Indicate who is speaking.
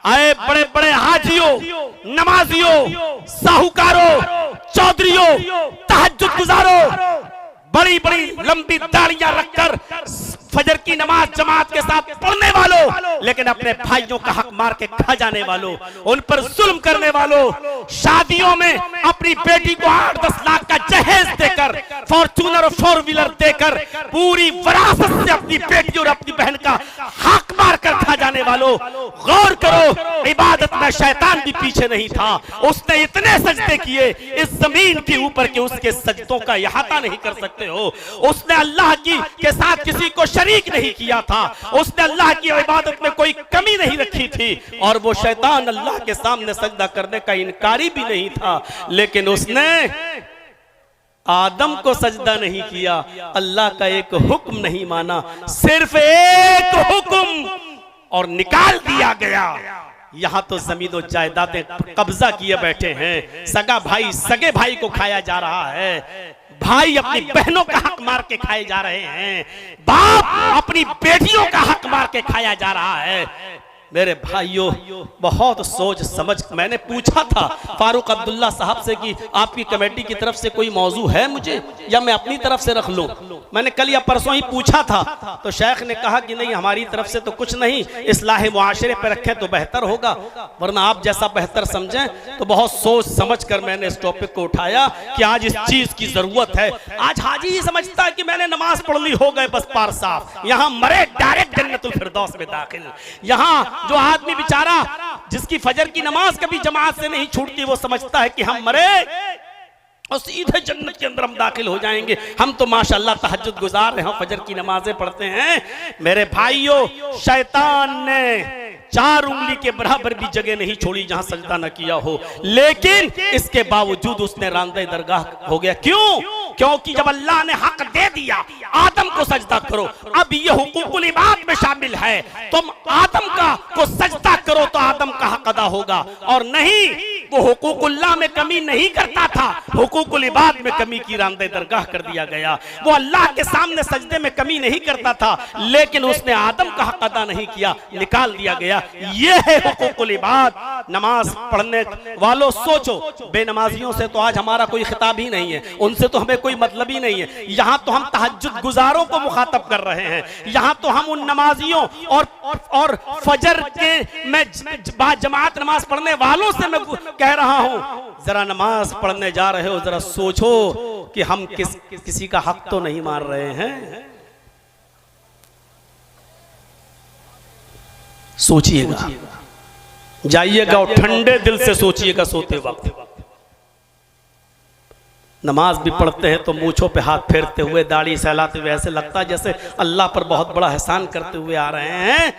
Speaker 1: आए बड़े बड़े हाजियों, नमाजियों, साहूकारों, चौधरियों, तहज्जुद गुजारों, बड़ी बड़ी लंबी दाढ़ियां रखकर फजर की नमाज जमात के साथ पढ़ने वालों, लेकिन अपने भाइयों का हक मार के खा जाने वालों, उन पर जुल्म करने वालों, शादियों में अपनी बेटी को 8-10 लाख का जहेज देकर, फॉर्च्यूनर और 4 व्हीलर देकर पूरी विरासत से अपनी बेटी और अपनी बहन का हक मार कर खा जाने वालों, गौर करो, इबादत में शैतान भी पीछे नहीं था। उसने इतने सजदे किए इस जमीन के ऊपर कि उसके सजदों का इहाता नहीं कर सकते हो। उसने अल्लाह की के साथ किसी को शरीक नहीं किया था। उसने अल्लाह की इबादत में कोई कमी नहीं रखी थी और वो शैतान अल्लाह के सामने सजदा करने का इनकारी भी नहीं था, लेकिन उसने आदम को सजदा नहीं किया, अल्लाह का एक हुक्म नहीं माना, सिर्फ एक हुक्म और निकाल दिया गया। यहां तो जमीनों जायदादें कब्जा किए बैठे हैं, सगा भाई सगे भाई को खाया जा रहा है, भाई अपनी बहनों का हक मार के खाए जा रहे हैं, बाप अपनी बेटियों का हक मार के खाया जा रहा है। मेरे भाइयों, बहुत सोच समझ, मैंने पूछा था फारूक अब्दुल्ला साहब से कि आपकी कमेटी की तरफ से कोई मौजू है मुझे, या मैं अपनी तरफ से रख लूं। मैंने कल या परसों ही पूछा था, तो शेख ने कहा कि नहीं, हमारी तरफ से तो कुछ नहीं, इस्लाह मुआशरे पे रखें तो बेहतर होगा, वरना आप जैसा बेहतर समझें। तो बहुत सोच समझ कर मैंने इस टॉपिक को उठाया कि आज इस चीज की जरूरत है। आज हाजी ही समझता है कि मैंने नमाज पढ़ ली, हो गए बस पार साफ, यहाँ मरे डायरेक्ट जन्नतुल फिरदौस में दाखिल। यहाँ जो आदमी बेचारा जिसकी फजर की नमाज कभी जमात से नहीं छूटती, वो समझता है कि हम मरे और सीधे जन्नत के अंदर हम दाखिल हो जाएंगे। हम तो माशाअल्लाह तहज्जुद गुजार हैं, फजर की नमाजें पढ़ते हैं। मेरे भाइयों, शैतान ने 4 उंगली के बराबर भी जगह नहीं छोड़ी जहां सजदा न किया हो, लेकिन इसके बावजूद उसने रांदे दरगाह हो गया। क्यों? क्योंकि जब अल्लाह ने हक दे दिया आदम को सजदा करो, अब ये हुकूकुल इबाद में शामिल है, तुम आदम का को सजदा करो तो आदम का हक अदा होगा। और नहीं, वो हुकूकुल्लाह में कमी नहीं करता था, हुकूकुल इबाद में कमी की रांदे दरगाह कर दिया गया। वो अल्लाह के सामने सजदे में कमी नहीं करता था, लेकिन उसने आदम का हक अदा नहीं किया, निकाल दिया गया। ये है हुकूकुल इबाद। नमाज पढ़ने वालों सोचो, बेनमाजियों से तो आज हमारा कोई खिताब ही नहीं है, उनसे तो हमें कोई मतलब ही नहीं है। यहाँ तो हम तहज्जुद गुजारों को मुखातब कर रहे हैं, यहाँ तो हम उन नमाजियों और फजर के मैं जमात नमाज पढ़ने वालों से मैं कह रहा हूं, जरा नमाज पढ़ने जा रहे हो, जरा सोचो कि हम किसी का हक तो नहीं मार रहे हैं। सोचिएगा, जाइएगा और ठंडे दिल से सोचिएगा। सोते वक्त नमाज भी पढ़ते हैं तो मूंछों पे हाथ फेरते हुए, दाढ़ी सहलाते हुए, ऐसे लगता है जैसे अल्लाह पर बहुत बड़ा एहसान करते हुए आ रहे हैं।